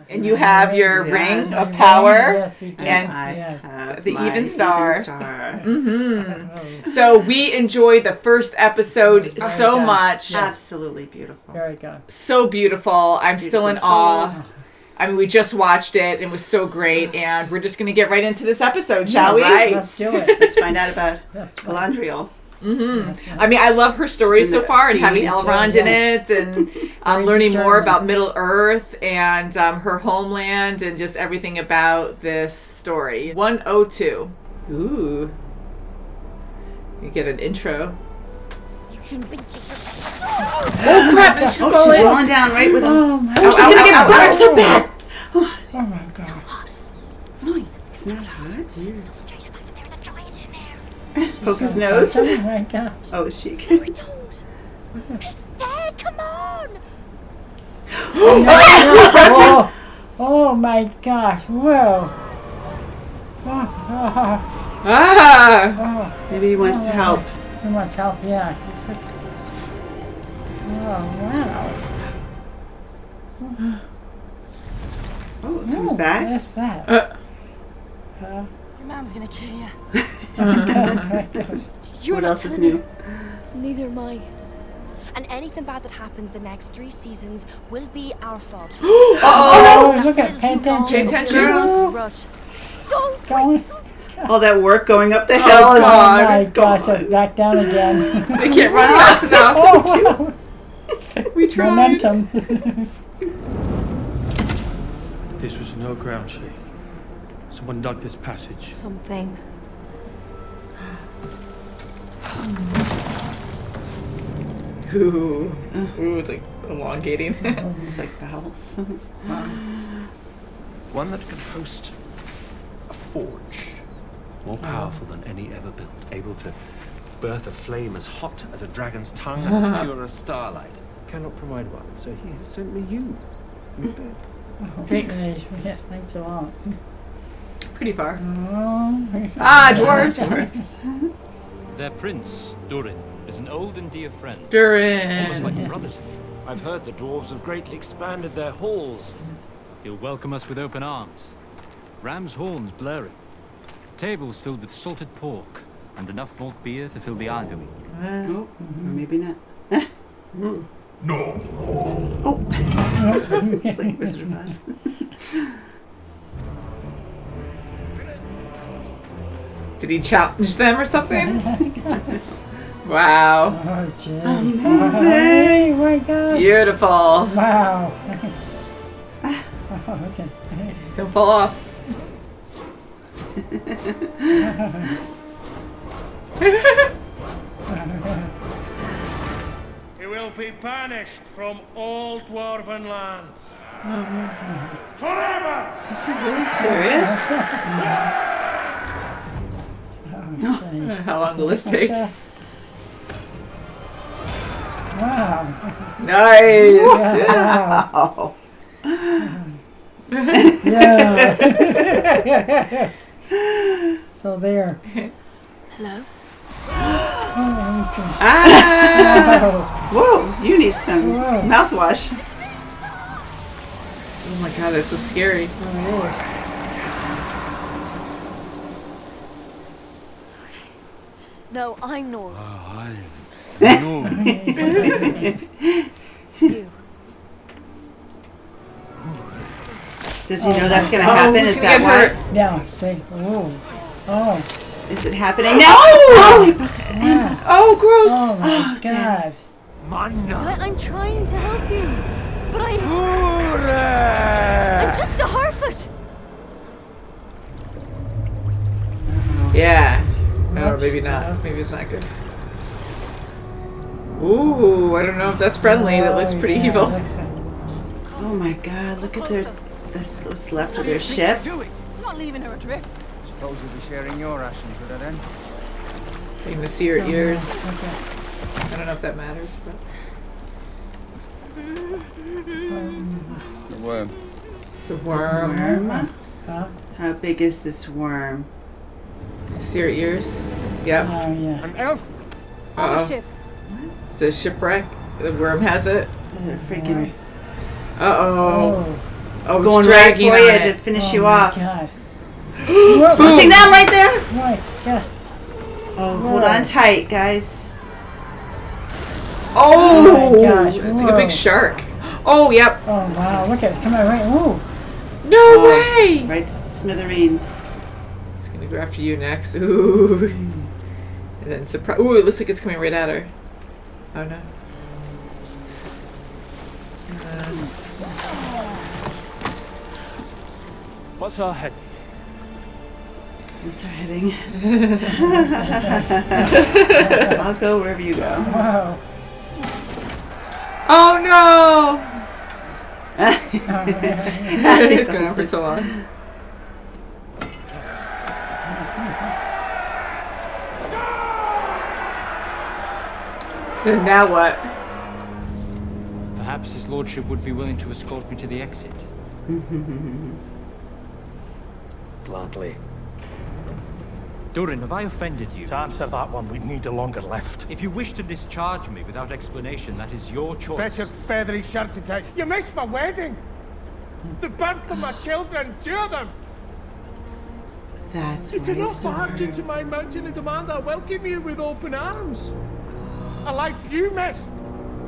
And you have your ring of power. Yes, we do. And I have the my even star. Mm-hmm. So we enjoyed the first episode so much. Yes. Absolutely beautiful. Very good. So beautiful. I'm still in Beautiful awe. told. I mean, we just watched it. It was so great. And we're just going to get right into this episode, shall we? Right. Let's do it. Let's find out about That's right. Galadriel. I mean, I love her story so far, and having Scene, Elrond in it, and learning more determined. about Middle Earth and her homeland, and just everything about this story. 102. Ooh. You get an intro. Oh crap! It should Oh, fall she's in. rolling down right with him. Oh my Oh, she's God. gonna get burned so bad. Oh my God. No, it's not hot. Poke his nose. Oh my gosh. Oh, is she? He's dead, come on! Oh, oh my gosh. Whoa. Ah! Maybe he wants to help. He wants help, yeah. Oh, wow. Oh, it comes back. What's that? Your mom's gonna kill you. Oh my gosh. You're What not else is turning. new? Neither am I. And anything bad that happens the next 3 seasons will be our fault. Oh, look at pay attention. Pay attention. Rut. Go, Going. All that work going up the hill. Oh, is- God. Oh my gosh, it's back down again. They can't run fast enough. Oh, We tried. momentum. This was no ground shake. Someone dug this passage. Something. Ooh. Ooh, it's like elongating. It's like bells. One that can host a forge. More powerful than any ever built. Able to birth a flame as hot as a dragon's tongue and as pure as starlight. Cannot provide one, so he has sent me you instead. Thanks. Yes, thanks a lot. Pretty far. Oh, Ah, dwarves. Their prince, Durin, is an old and dear friend. Almost Durin. like a brother to me. I've heard the dwarves have greatly expanded their halls. He'll welcome us with open arms. Ram's horns blaring. Tables filled with salted pork. And enough malt beer to fill the Arduin. Oh, or maybe not. No. Oh. It's like Wizard of Oz. Did he challenge them or something? Wow. oh, gee. Amazing. Oh my God. Beautiful. Wow. Oh, okay. Don't fall off. He will be banished from all Dwarven lands. Forever! Is he really serious? Oh, gee. How long will this take? Wow. Nice. Wow. Oh. Yeah. So there. Hello? Oh, okay. Ah! Whoa, you need some Whoa. mouthwash. Oh my god, that's so scary. No, I'm Nora. I You. Does he know that's going to Uh-oh, happen? who's Is gonna that get why? hurt? Yeah, see. Oh. Oh. Is it happening now? Oh, he broke his ankle. Oh, gross. Oh my Oh, God. I'm trying to help you, but I'm just a Harfoot. Yeah. Or maybe not. Maybe it's not good. Ooh, I don't know if that's friendly. That looks pretty yeah, evil. looks like- Oh my God, look at their, what's left of their ship. I'm not leaving her adrift. Suppose we'll be sharing your rations with her then. You can see her ears. Okay. I don't know if that matters, but The worm. the worm. Worm? Huh? How big is this worm? See her ears? Yep. Oh, yeah. An elf? On the Uh-oh. ship. It's a shipwreck. The worm has it. Is it freaking... Uh-oh. Oh. going right dragging for on you it. to finish you my off. God. Punching them right there. Right. Yeah. Oh, hold on tight, guys. Oh, my gosh, it's like a big whoa. shark. Oh, yep. Oh wow! Look at it. Come on, right. Ooh. No way. Right to smithereens. It's gonna go after you next. Ooh. And then surprise. Ooh, it looks like it's coming right at her. Oh no. What's our head? What's our heading? I'll go wherever you go. Wow. Oh no. It's going on for so long. And now what? Perhaps his lordship would be willing to escort me to the exit. Gladly. Durin, have I offended you? To answer that one, we'd need a longer lift. If you wish to discharge me without explanation, that is your choice. Bet your feathery shirts and ties. You missed my wedding! The birth of my children, 2 of them! That's You why cannot it's so barge hard. into my mountain and demand I welcome you with open arms. A life you missed.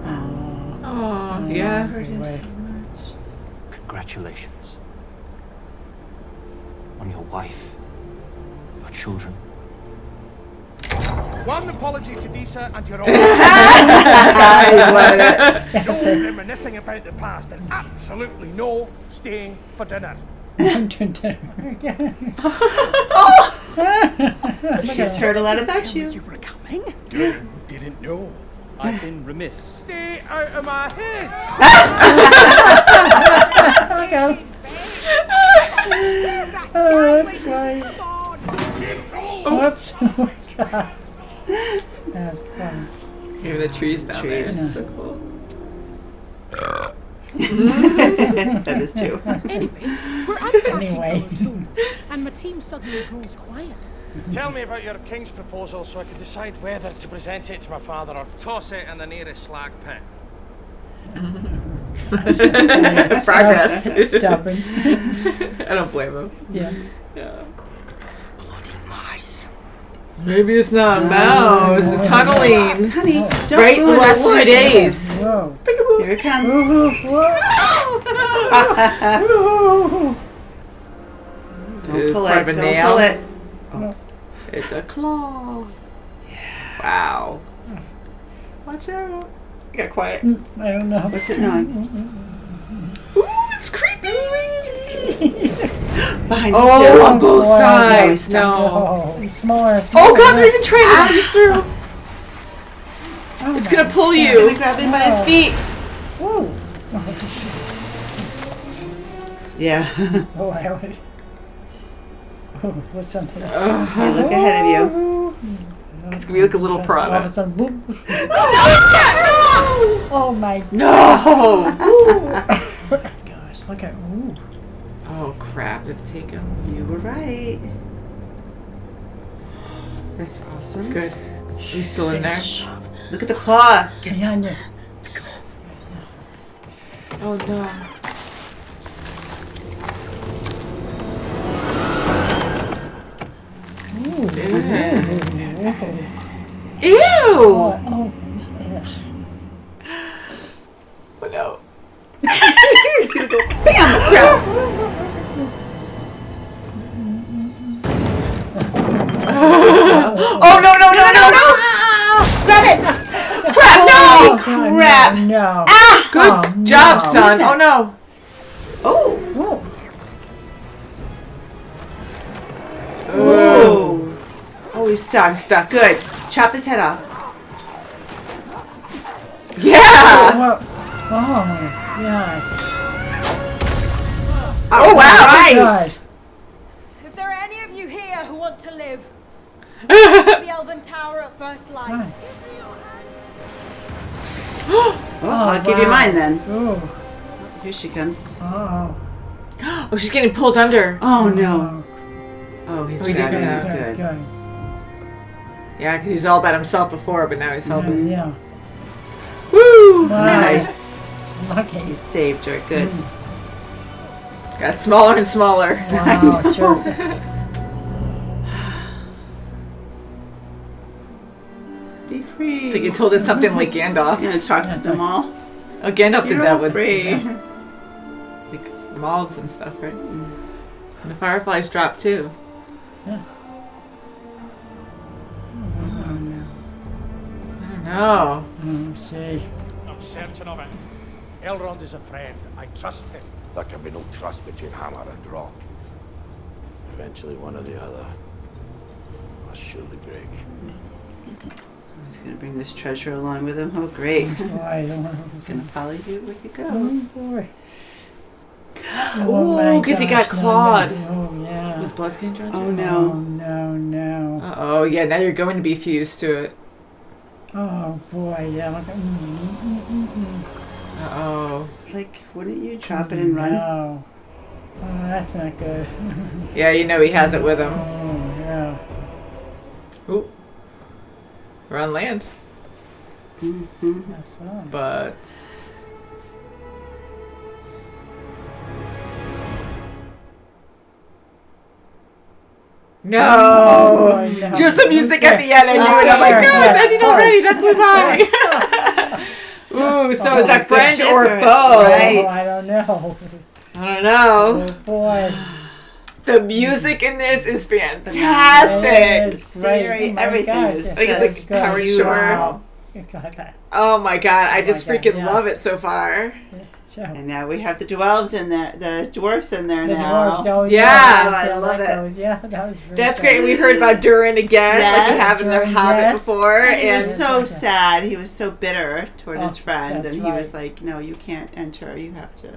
Oh, yeah. Hurt him so much. Congratulations. On your wife. Your children. One apology to Disa and your own. No reminiscing about the past and absolutely no staying for dinner. She's heard a lot about you. You were coming? Didn't know. I've been remiss. Stay out of my head! Oh, that's funny. Whoops. Oh my God. That's funny. Even the trees down there. Trees. It's so cool. That is true. Anyway, we're at Anyway. tombs, and my team suddenly grows quiet. Tell me about your king's proposal so I can decide whether to present it to my father or toss it in the nearest slag pit. Progress. Stubborn. I don't blame him. Yeah. Bloody mice. Maybe it's not a mouse. The tunneling. Honey, don't Right, the ruin last wood. 3 days. Whoa. Here it comes. Whoa. Whoa. Don't pull Part it. of a Don't nail. pull it. It's a claw. Wow. Watch out. I got quiet. I don't know. What's it gnawing? Ooh, it's creepy. Behind you Oh, too. on both boy. sides. No. Oh, it's smaller. Oh god, they're even trying to squeeze through. Oh, It's gonna pull I'm you. gonna grab him by his feet. Whoa. Yeah. Oh, I would. Oh, what's something? Hey, look ahead of you. It's gonna be like a little All of a piranha. sudden, boop. Oh my No! gosh, look at ooh. Oh crap, did it take him? You were right. That's awesome. Good. He's still in there. Look at the claw. Behind you. Oh no. Ooh. Ew! Oh, oh. Oh no. It's gonna go bam! Crap. Oh no no no no no! Grab it! Crap! No! Oh, Crap! No. Ah! Good Oh, job, no. son. Oh no. Oh! Oh. Oh! Oh, he's stuck. Stuck. Good. Chop his head off. Yeah. Oh, yeah. Oh wow. Right. If there are any of you here who want to live, the Elven Tower at first light. Oh, I'll give you mine then. Oh. Here she comes. Oh. Oh, she's getting pulled under. Oh no. Oh, he's Oh, he did grabbing get her. out. Good. Yeah, because he was all about himself before, but now he's helping. Yeah. Woo! Wow. Nice. Lucky. You saved her. Good. Got smaller and smaller. Wow, sure. Be free. It's like you told it something like Gandalf. He's gonna talk to them all. Oh, Gandalf did You're that all with free. like moths and stuff, right? And the Fireflies drop too. Yeah. Oh no. I don't know. See. I'm certain of it. Elrond is a friend. I trust him. There can be no trust between hammer and rock. Eventually one or the other must surely break. He's gonna bring this treasure along with him. Oh, great. Boy, He's gonna follow you where you go. oh boy. Ooh, because he got gosh, no, clawed. no. Oh yeah. Was blood skin drawn? Oh Oh no. no. Oh yeah, now you're going to be fused to it. Oh boy, yeah. Look at, Oh. Like, wouldn't you drop it and run? No. Oh, that's not good. Yeah, you know he has it with him. Oh yeah. Ooh. We're on land. Mm-hmm. That's all. But no. Oh, no. Just the music at the end. I knew it. I'm like, no, it's ending already. That flew by. Ooh, so is that friend or foe? Right. Oh, I don't know. I don't know. Oh boy. The music in this is fantastic. It is, Scenery, right. Oh my everything gosh, is Like it's that's like good. Howard Shore. Wow. You got that. Oh my god, I Oh just my God, freaking yeah. love it so far. Sure. And now we have the dwarves in there, the dwarfs in there The now. dwarves, oh, Yeah. I yeah, love that it. goes. Yeah, that was very That's good. great. We heard about Durin again, like we Yes. have in their Durin, Hobbit yes. before. And he was And so sad. He was so bitter toward his Oh, friend, that's and he right. was like, "No, you can't enter. You have to,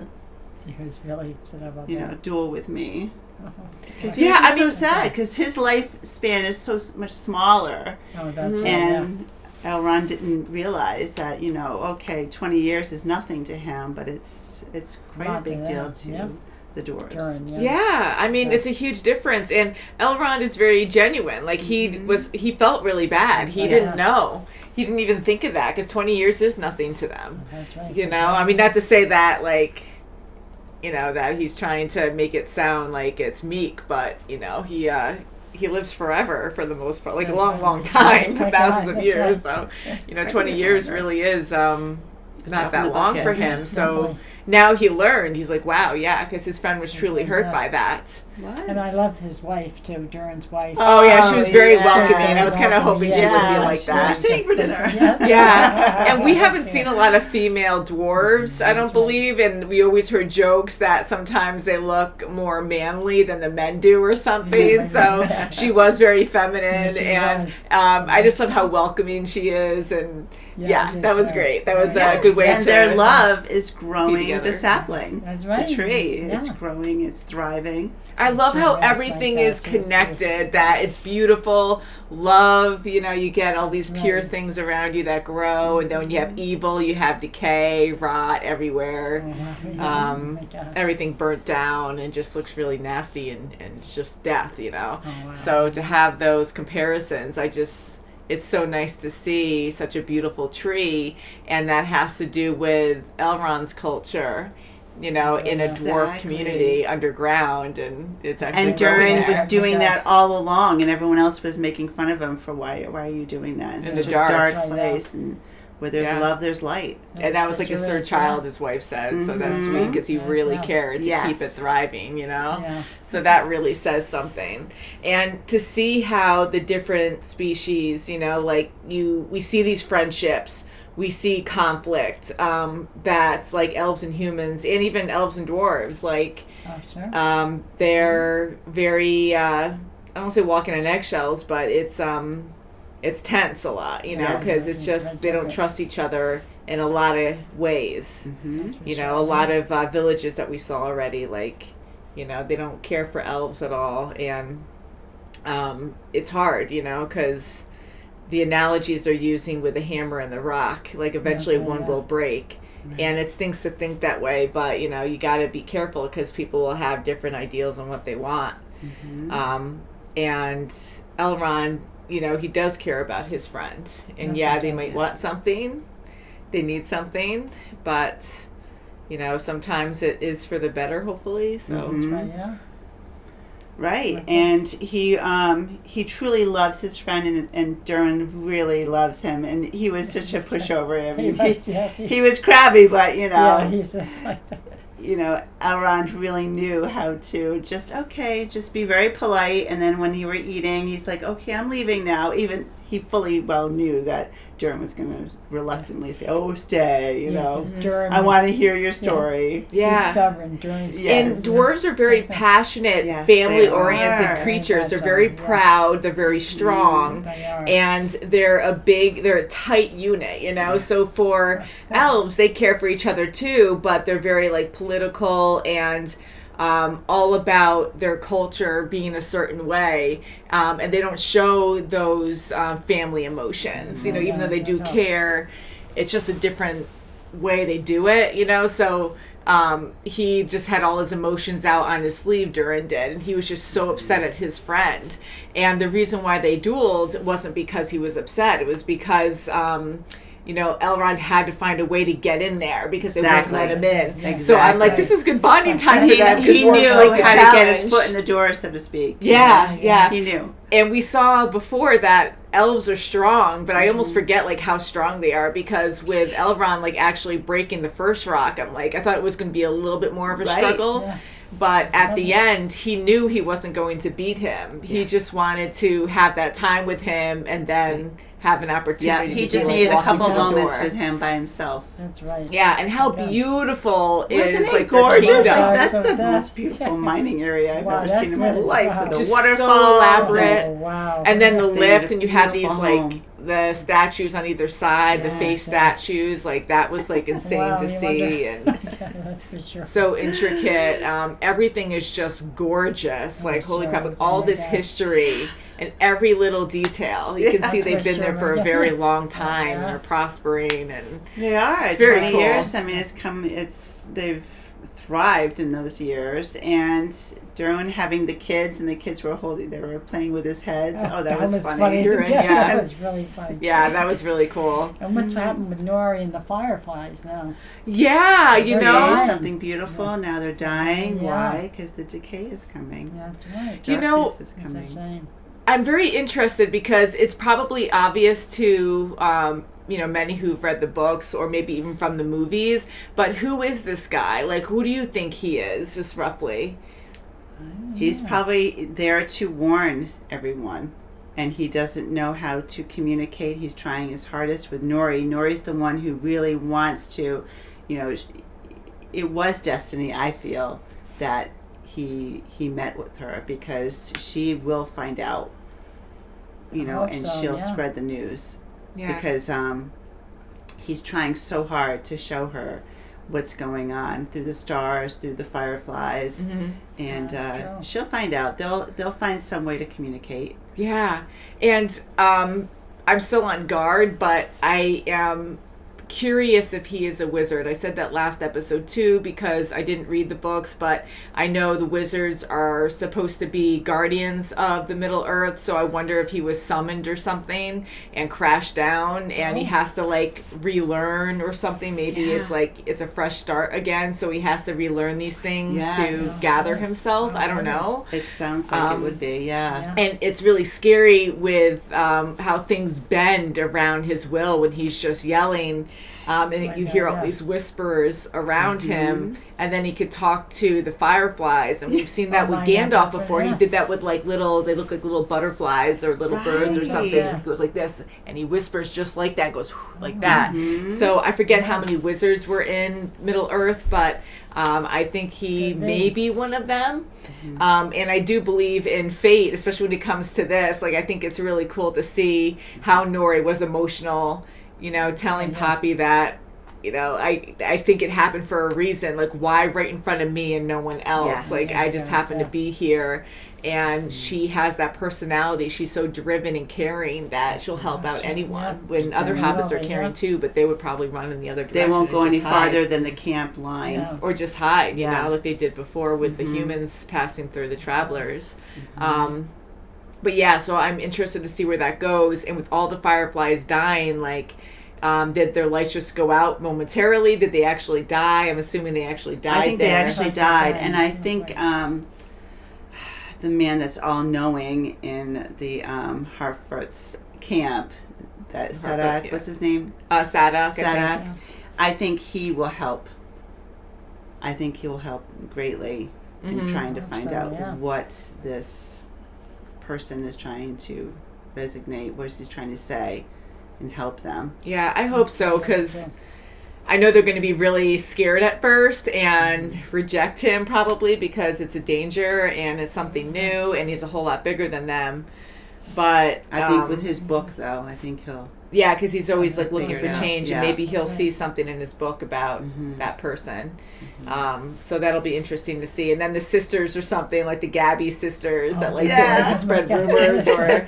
He was really upset about you that. know, duel with me." Uh-huh. Because Yeah, he was I just mean- so sad because his lifespan is so much smaller, Oh, that's right, and Elrond didn't realize that, you know, okay, 20 years is nothing to him, but it's quite a Lot to big deal them, to yeah. the dwarves. Durin, yeah. yeah, I mean, Yeah. it's a huge difference. And Elrond is very genuine. Like he felt really bad. He Yeah. didn't know. He didn't even think of that because 20 years is nothing to them. That's right. You know, I mean, not to say that like, you know, that he's trying to make it sound like it's meek, but you know, he lives forever for the most part, like a That's long, right. long time, That's right, thousands of that's years. right. So, you know, Quite 20 a bit years longer. really is drop not in that the long bucket. for him. Yeah, So definitely. now he learned. He's like, wow, yeah, because his friend was truly hurt yes. by that. What? And I loved his wife too, Durin's wife. Oh yeah, she was very yes. welcoming. I was kind of hoping she would be Yeah, like she's that. a secret in her. Yes. Yeah, and we haven't seen a lot of female dwarves, I don't That's right. believe, and we always heard jokes that sometimes they look more manly than the men do or something, so she was very feminine, Yes, she and was. I just love how welcoming she is, and Yeah, I did that was too. great. That was Yes, a good way and to... their love is growing together. the sapling. That's right. The tree. Yeah. It's growing, it's thriving. I love how Yes, everything like is that. It's connected, that it's beautiful, love, you know, you get all these pure Right. things around you that grow, and then when you have evil, you have decay, rot everywhere, Oh my God. everything burnt down and just looks really nasty, and it's just death, you know. Oh, wow. So to have those comparisons, it's so nice to see such a beautiful tree, and that has to do with Elrond's culture, you know, in a dwarf Exactly. community underground, and it's actually And growing Durin there. was doing Yes. that all along, and everyone else was making fun of him for why are you doing that? It's In the such dark. a dark Right, place, and where there's Yeah. love, there's light. And that was like his third child, his wife said. So that's sweet because he really Yeah. cared to Yes. keep it thriving, you know? Yeah. So that really says something. And to see how the different species, you know, like we see these friendships, we see conflict that's like elves and humans, and even elves and dwarves. Like, Oh, sure. they're very, I don't say walking on eggshells, but it's tense a lot, you know, Yes. because it's just they don't trust each other in a lot of ways. You know, a lot of villages that we saw already, like, you know, they don't care for elves at all, and it's hard, you know, because the analogies they're using with the hammer and the rock, like eventually Okay, one yeah. will break. And it's things to think that way, but you know, you got to be careful because people will have different ideals on what they want. And Elrond, you know, he does care about his friend, and Yes, yeah, he they does, might yes. want something, they need something, but sometimes it is for the better, hopefully. So That's right, yeah. Right, and he truly loves his friend, and Durin really loves him, and he was such a pushover. I mean, he was crabby, but Yeah, he's just like that. Elrond really knew how to just be very polite, and then when you were eating, he's like, okay, I'm leaving now. Even he fully well knew that Durin was going to reluctantly say, oh, stay, 'cause Durin I want to hear your story. Yeah. He's stubborn. Durin's And dwarves are very passionate, family-oriented creatures. They're very proud. They're very strong. They are. And they're a tight unit, So for elves, they care for each other too, but they're very political and all about their culture being a certain way, and they don't show those family emotions. Even though they do care, it's just a different way they do it. So he just had all his emotions out on his sleeve. Durin did, and he was just so upset at his friend. And the reason why they dueled wasn't because he was upset; it was because Elrond had to find a way to get in there because they wouldn't let him in. Exactly. So I'm like, this is good bonding time for them. He knew how to get his foot in the door, so to speak. Yeah. He knew. And we saw before that elves are strong, but I almost forget how strong they are, because with Elrond actually breaking the first rock, I thought it was going to be a little bit more of a struggle. Yeah. But at the end, he knew he wasn't going to beat him. He just wanted to have that time with him and then have an opportunity. Yeah, he just needed a couple moments with him by himself. That's right. Yeah, and how beautiful is Isn't it gorgeous? That's So the most beautiful mining area I've ever seen in my life. Wow. With the just waterfalls. so elaborate. Oh, wow. And then the They lift, did a and you had these beautiful the statues on either side, the face statues, that was insane to see, and That's for sure. so intricate. Everything is just gorgeous. Holy crap! All this history and every little detail. You can see they've been there for a very long time. They're prospering, and they are. It's very 20 cool. years. I mean, they've thrived in those years, and Durin having the kids, and the kids were playing with his heads. Oh, that was funny. Durin, That was really funny. Yeah, that was really cool. And what's happened with Nori and the Fireflies now? Yeah, something beautiful. Yeah. Now they're dying. Yeah. Why? Because the decay is coming. That's right. Darkness is coming. It's the same. I'm very interested because it's probably obvious to many who've read the books or maybe even from the movies, but who is this guy? Who do you think he is, just roughly? He's probably there to warn everyone, and he doesn't know how to communicate. He's trying his hardest with Nori. Nori's the one who really wants to, it was destiny, I feel, that he met with her, because she will find out, and she'll spread the news. Yeah. Because he's trying so hard to show her what's going on through the stars, through the Fireflies, and she'll find out. They'll find some way to communicate. Yeah, and I'm still on guard, but I am curious if he is a wizard. I said that last episode too, because I didn't read the books, but I know the wizards are supposed to be guardians of the Middle Earth, so I wonder if he was summoned or something and crashed down, and he has to relearn or something. Maybe it's it's a fresh start again, so he has to relearn these things to gather himself. I don't know. It sounds like it would be, And it's really scary with how things bend around his will when he's just yelling. And you hear all these whispers around him, and then he could talk to the Fireflies, and we've seen that with Gandalf before. He did that with they look like little butterflies or little birds or something. He goes like this, and he whispers just like that, goes like that. So I forget how many wizards were in Middle Earth, but I think he may be one of them. And I do believe in fate, especially when it comes to this. I think it's really cool to see how Nori was emotional, telling Poppy that, I think it happened for a reason. Why right in front of me and no one else? Yes. I just happen to be here. And she has that personality. She's so driven and caring that she'll help out anyone. When other hobbits are caring too, but they would probably run in the other direction. They won't go any hide. farther than the camp line. Or just hide, like they did before with the humans passing through the travelers. But yeah, so I'm interested to see where that goes. And with all the Fireflies dying, Did their lights just go out momentarily? Did they actually die? I'm assuming they actually died. I think there. they actually died, and I think the man that's all-knowing in the Harfoot's camp, that Sadak, what's his name? Sadak. I think he will help. I think he will help greatly in trying to find out what this person is trying to designate, what he's trying to say, and help them. Yeah, I hope so, because I know they're going to be really scared at first and reject him probably because it's a danger and it's something new and he's a whole lot bigger than them. But I think with his book, though, I think he'll... Yeah, because he's always like looking for change, Yeah. and maybe he'll see something in his book about that person. So that'll be interesting to see. And then the sisters or something, like the Gabby sisters that like to spread rumors, or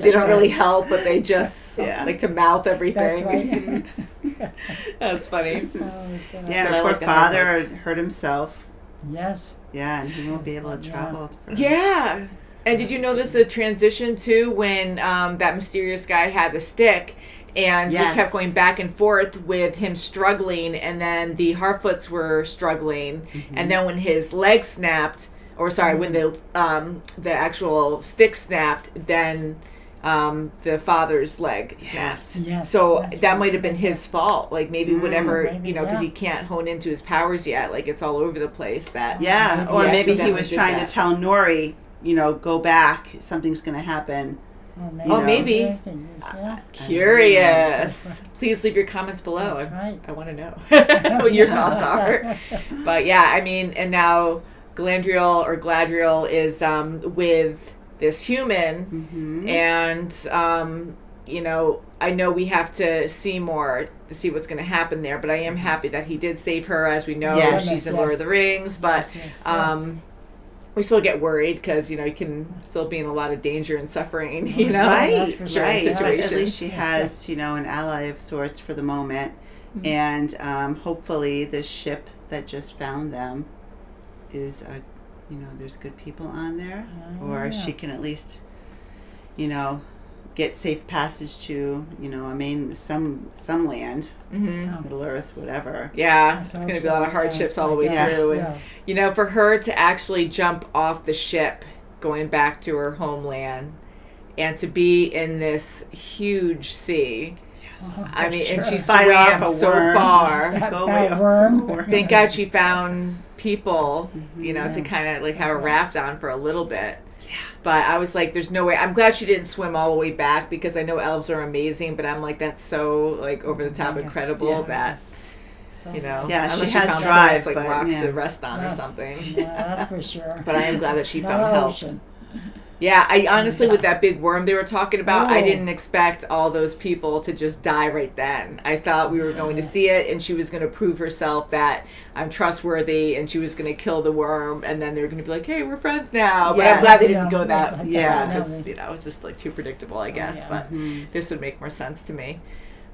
they don't really help, but they just like to mouth everything. That's funny. Yeah, but poor like father hurt himself. Yes. Yeah, and he won't be able to travel. Yeah. And did you notice the transition too when that mysterious guy had the stick, and we kept going back and forth with him struggling, and then the Harfoots were struggling, and then when his leg snapped, or sorry, when the actual stick snapped, then the father's leg snapped. Yes. So that might have been his fault. Like maybe whatever, because he can't hone into his powers yet. Like it's all over the place. That Or maybe he was did trying that. to tell Nori, go back. Something's going to happen. Maybe. Curious. Please leave your comments below. I want to know what your thoughts are. But yeah, I mean, and now Galadriel is with this human, and I know we have to see more to see what's going to happen there. But I am happy that he did save her, as we know. She's in Lord of the Rings, but. We still get worried because, you can still be in a lot of danger and suffering, Right. But at least she has, an ally of sorts for the moment. And hopefully the ship that just found them is, there's good people on there. Or she can at least, get safe passage to, some land, Middle Earth, whatever. Yeah, it's going to be a lot of hardships all the way through. And, for her to actually jump off the ship going back to her homeland and to be in this huge sea. I mean, and she swam so far. Go away worm. Thank God she found people, to kind of like have a raft on for a little bit. But I was like, there's no way. I'm glad she didn't swim all the way back because I know elves are amazing, but I'm like, that's so like over the top incredible that, unless she has found drive, plants, like but, rocks to rest on or something. Yeah, that's for sure. But I am glad that she found help. Yeah, I honestly, with that big worm they were talking about, I didn't expect all those people to just die right then. I thought we were going to see it, and she was going to prove herself that I'm trustworthy, and she was going to kill the worm, and then they were going to be like, hey, we're friends now. But I'm glad they didn't go that because, it's just like too predictable, I guess. But this would make more sense to me.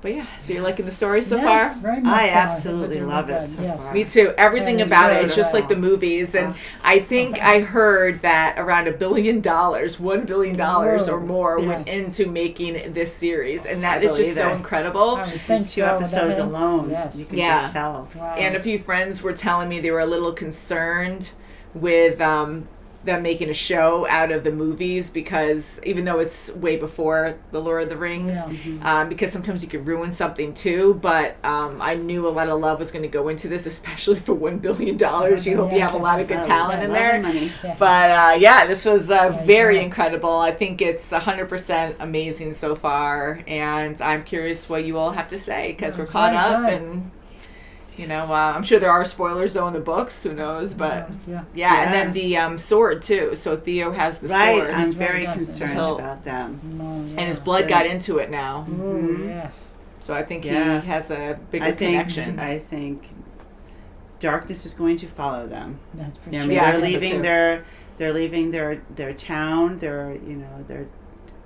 But yeah, so you're liking the story so far? Very much I so. absolutely love it so far. Me too. Everything about it. It's just like the movies. And I think I heard that around $1 billion, $1 billion or more went into making this series. And that is just so incredible. These 2 episodes alone, you can just tell. Wow. And a few friends were telling me they were a little concerned with them making a show out of the movies because even though it's way before the Lord of the Rings, because sometimes you could ruin something too. But I knew a lot of love was going to go into this, especially for $1 billion. You hope you have a lot of good talent in there. But this was very incredible. I think it's 100% amazing so far, and I'm curious what you all have to say because we're caught up and. I'm sure there are spoilers though in the books. Who knows? But and then the sword too. So Theo has the sword. Right, I'm very concerned about them. And his blood got into it now. Yes. So I think he has a bigger connection. I think darkness is going to follow them. That's for sure. sure. They're leaving they're leaving their town. They're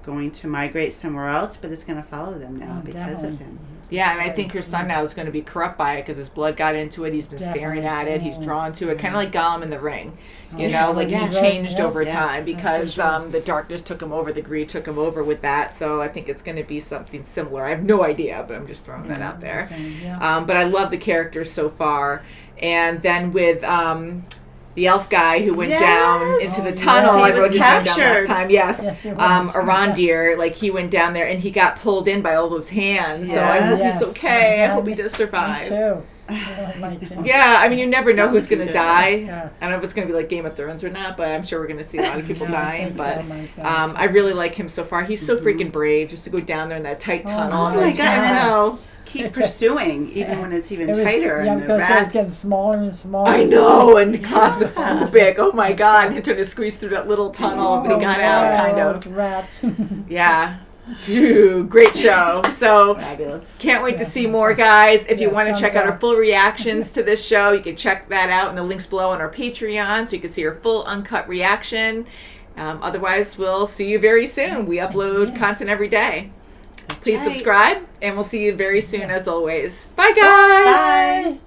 going to migrate somewhere else, but it's going to follow them now because of him. Yeah, and I think her son now is going to be corrupt by it because his blood got into it. He's been staring at it. He's drawn to it, kind of like Gollum in the Ring. You know, like he changed over time because the darkness took him over, the greed took him over with that. So I think it's going to be something similar. I have no idea, but I'm just throwing that out there. But I love the characters so far. And then with the elf guy who went down into the tunnel. I wrote his name down last time. Yes, Arondir, like he went down there and he got pulled in by all those hands. So I hope he's okay. I hope he does survive. Me too. Yeah, I mean, you never know who's going to die. I don't know if it's going to be like Game of Thrones or not, but I'm sure we're going to see a lot of people dying. But I really like him so far. He's so freaking brave just to go down there in that tight tunnel. Oh my God, I know. Keep pursuing, even when it's even tighter. Yeah, and because the it's getting smaller and smaller. I know, and claustrophobic. Oh my God, he tried to squeeze through that little tunnel, but he got out, kind of. Rats. Yeah. Great show. So fabulous. Can't wait to see more, guys. If you want to check out our full reactions to this show, you can check that out in the links below on our Patreon, so you can see our full uncut reaction. Otherwise, we'll see you very soon. We upload content every day. Please subscribe, and we'll see you very soon as always. Bye, guys! Bye!